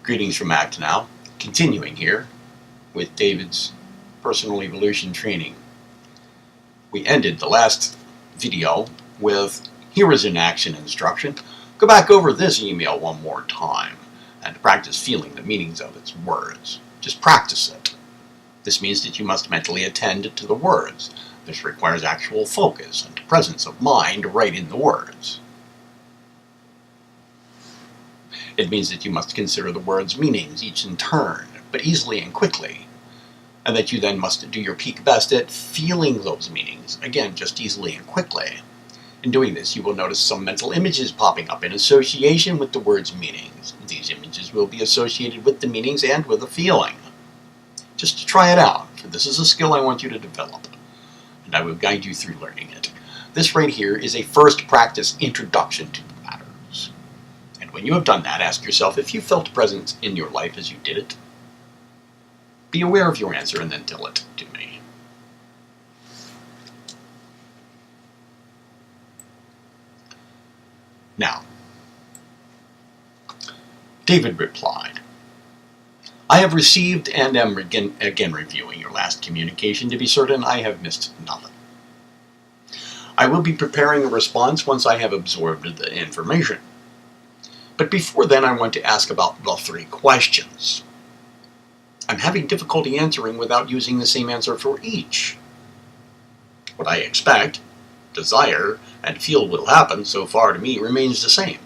Greetings from ACT Now, continuing here with David's personal evolution training. We ended the last video with here is an action instruction. Go back over this email one more time and practice feeling the meanings of its words. Just practice it. This means that you must mentally attend to the words. This requires actual focus and presence of mind to write in the words. It means that you must consider the words' meanings each in turn, but easily and quickly, and that you then must do your peak best at feeling those meanings, again, just easily and quickly. In doing this, you will notice some mental images popping up in association with the words' meanings. These images will be associated with the meanings and with a feeling. Just to try it out, for this is a skill I want you to develop, and I will guide you through learning it. This right here is a first practice introduction to matters. When you have done that, ask yourself if you felt present in your life as you did it. Be aware of your answer and then tell it to me. Now, David replied, I have received and am again reviewing your last communication to be certain I have missed nothing. I will be preparing a response once I have absorbed the information. But before then, I want to ask about the 3 questions. I'm having difficulty answering without using the same answer for each. What I expect, desire, and feel will happen so far to me remains the same.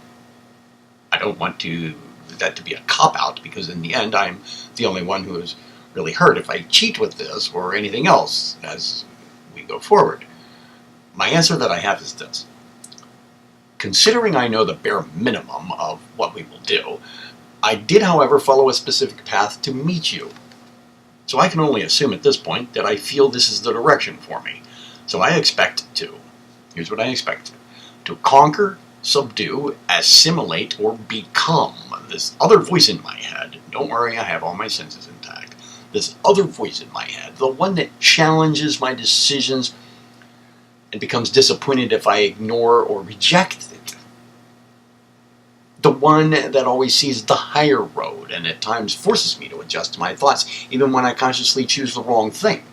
I don't want that to be a cop-out, because in the end I'm the only one who is really hurt if I cheat with this or anything else as we go forward. My answer that I have is this. Considering I know the bare minimum of what we will do, I did, however, follow a specific path to meet you. So I can only assume at this point that I feel this is the direction for me. So I expect to, here's what I expect, to conquer, subdue, assimilate, or become this other voice in my head. Don't worry, I have all my senses intact. This other voice in my head, the one that challenges my decisions and becomes disappointed if I ignore or reject it. The one that always sees the higher road and at times forces me to adjust my thoughts even when I consciously choose the wrong thing.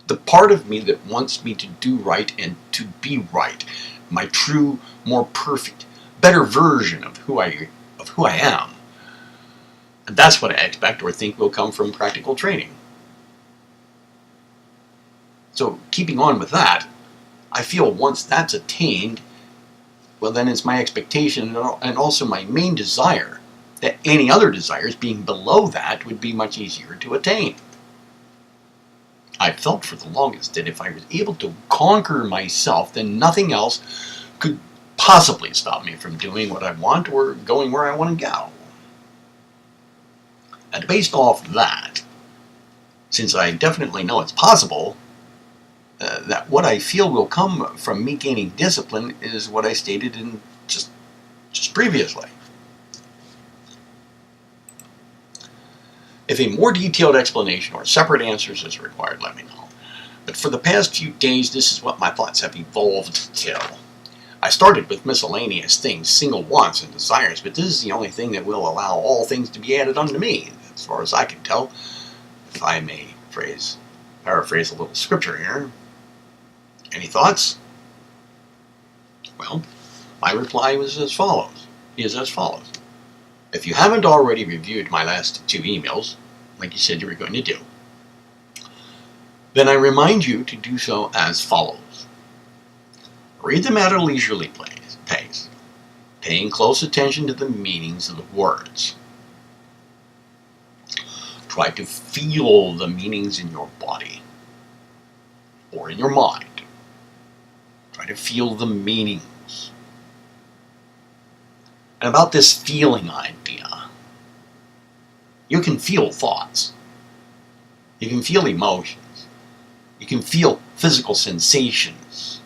The part of me that wants me to do right and to be right. My true, more perfect, better version of who I am. And that's what I expect or think will come from practical training. So keeping on with that, I feel once that's attained, well then it's my expectation and also my main desire that any other desires being below that would be much easier to attain. I felt for the longest that if I was able to conquer myself, then nothing else could possibly stop me from doing what I want or going where I want to go. And based off that, since I definitely know it's possible, that what I feel will come from me gaining discipline is what I stated in just previously. If a more detailed explanation or separate answers is required, let me know. But for the past few days, this is what my thoughts have evolved till. I started with miscellaneous things, single wants and desires, but this is the only thing that will allow all things to be added unto me, as far as I can tell, if I may paraphrase a little scripture here. Any thoughts? Well, my reply is as follows. If you haven't already reviewed my last 2 emails, like you said you were going to do, then I remind you to do so as follows. Read them at a leisurely pace, paying close attention to the meanings of the words. Try to feel the meanings in your body or in your mind. Try to feel the meanings. And about this feeling idea, you can feel thoughts. You can feel emotions. You can feel physical sensations,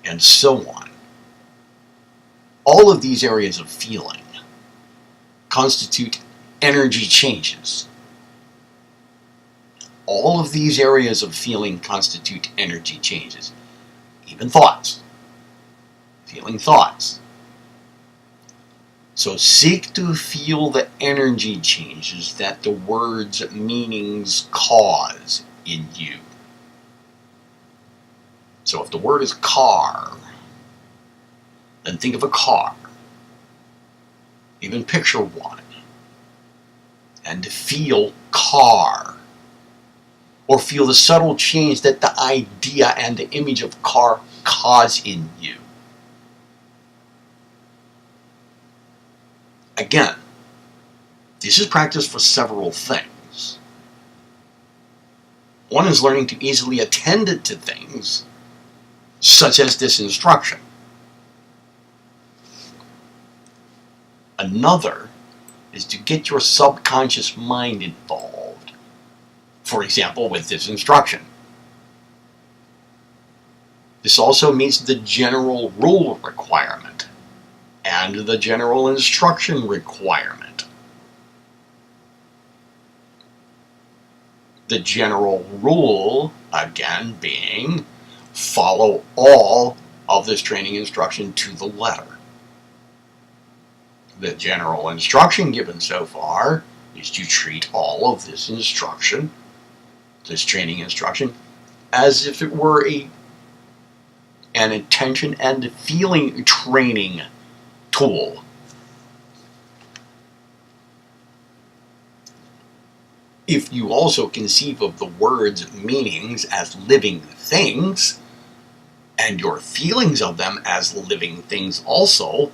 and so on. All of these areas of feeling constitute energy changes. All of these areas of feeling constitute energy changes. Even thoughts. Feeling thoughts. So seek to feel the energy changes that the word's meanings cause in you. So if the word is car, then think of a car. Even picture one. And feel car. Or feel the subtle change that the idea and the image of car cause in you. Again, this is practice for several things. One is learning to easily attend to things, such as this instruction. Another is to get your subconscious mind involved. For example, with this instruction. This also meets the general rule requirement and the general instruction requirement. The general rule, again, being follow all of this training instruction to the letter. The general instruction given so far is to treat all of this instruction, this training instruction, as if it were an attention and feeling training tool. If you also conceive of the word's meanings as living things, and your feelings of them as living things also,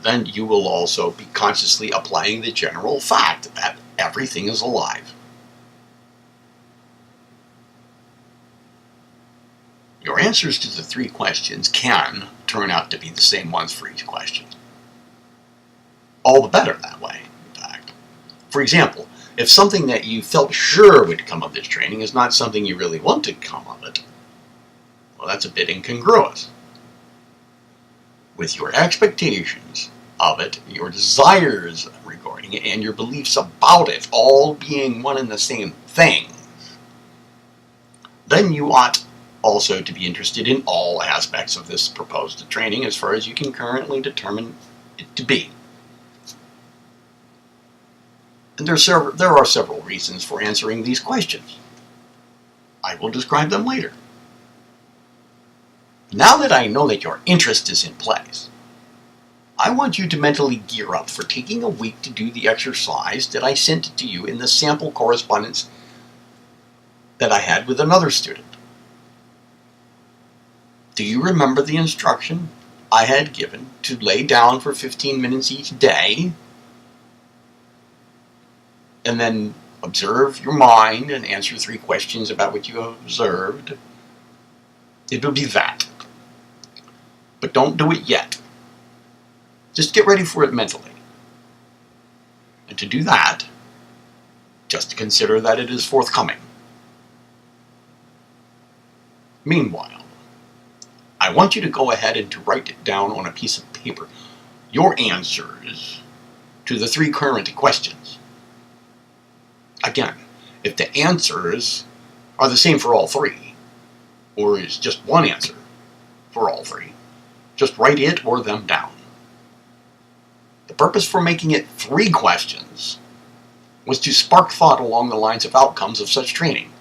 then you will also be consciously applying the general fact that everything is alive. Your answers to the 3 questions can turn out to be the same ones for each question. All the better that way, in fact. For example, if something that you felt sure would come of this training is not something you really want to come of it, well, that's a bit incongruous. With your expectations of it, your desires regarding it, and your beliefs about it all being one and the same thing, then you ought also to be interested in all aspects of this proposed training as far as you can currently determine it to be. And there are several reasons for answering these questions. I will describe them later. Now that I know that your interest is in place, I want you to mentally gear up for taking a week to do the exercise that I sent to you in the sample correspondence that I had with another student. Do you remember the instruction I had given to lay down for 15 minutes each day and then observe your mind and answer 3 questions about what you have observed? It will be that. But don't do it yet. Just get ready for it mentally. And to do that, just consider that it is forthcoming. Meanwhile, I want you to go ahead and to write it down on a piece of paper, your answers to the 3 current questions. Again, if the answers are the same for all 3, or is just one answer for all 3, just write it or them down. The purpose for making it 3 questions was to spark thought along the lines of outcomes of such training.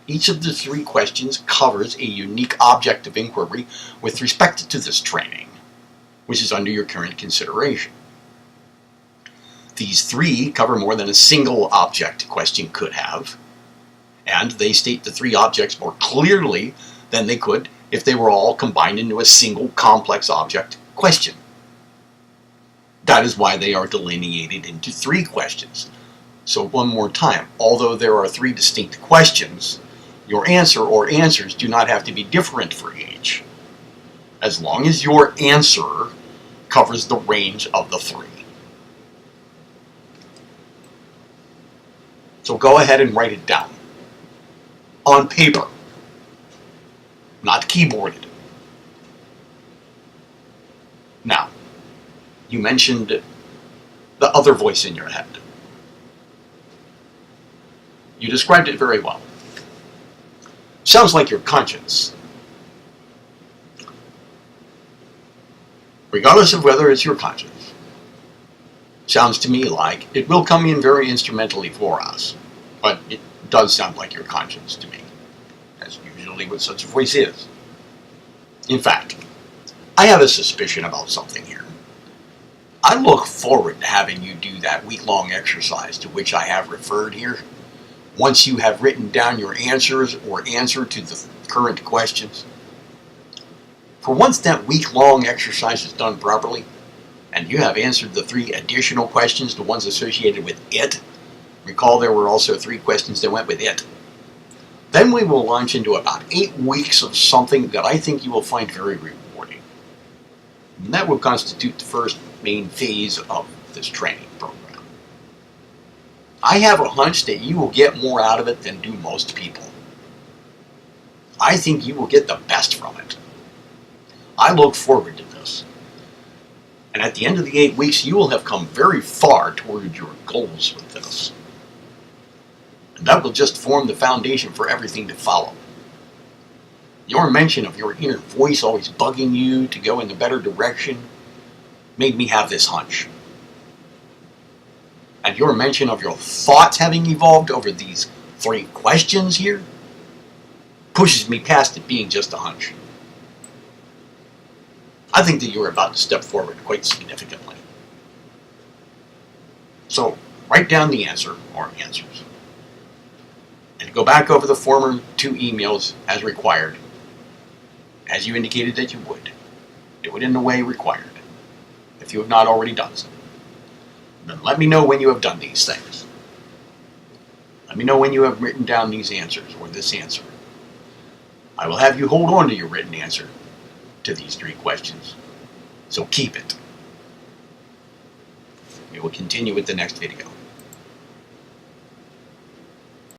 Each of the 3 questions covers a unique object of inquiry with respect to this training, which is under your current consideration. These 3 cover more than a single object question could have, and they state the 3 objects more clearly than they could if they were all combined into a single complex object question. That is why they are delineated into 3 questions. So one more time, although there are 3 distinct questions, your answer or answers do not have to be different for each, as long as your answer covers the range of the 3. So go ahead and write it down. On paper, not keyboarded. Now, you mentioned the other voice in your head. You described it very well. Sounds like your conscience. Regardless of whether it's your conscience Sounds to me like it will come in very instrumentally for us, but it does sound like your conscience to me, as usually what such a voice is. In fact, I have a suspicion about something here. I look forward to having you do that week-long exercise to which I have referred here, once you have written down your answers or answer to the current questions. For once that week-long exercise is done properly, and you have answered the 3 additional questions, the ones associated with it, recall there were also 3 questions that went with it, then we will launch into about 8 weeks of something that I think you will find very rewarding. And that will constitute the first main phase of this training program. I have a hunch that you will get more out of it than do most people. I think you will get the best from it. I look forward to this. And at the end of the 8 weeks, you will have come very far toward your goals with this. And that will just form the foundation for everything to follow. Your mention of your inner voice always bugging you to go in the better direction made me have this hunch. And your mention of your thoughts having evolved over these 3 questions here pushes me past it being just a hunch. I think that you're about to step forward quite significantly. So, write down the answer or answers. And go back over the former 2 emails as required, as you indicated that you would. Do it in the way required, if you have not already done so. Then let me know when you have done these things. Let me know when you have written down these answers or this answer. I will have you hold on to your written answer to these 3 questions. So keep it. We will continue with the next video.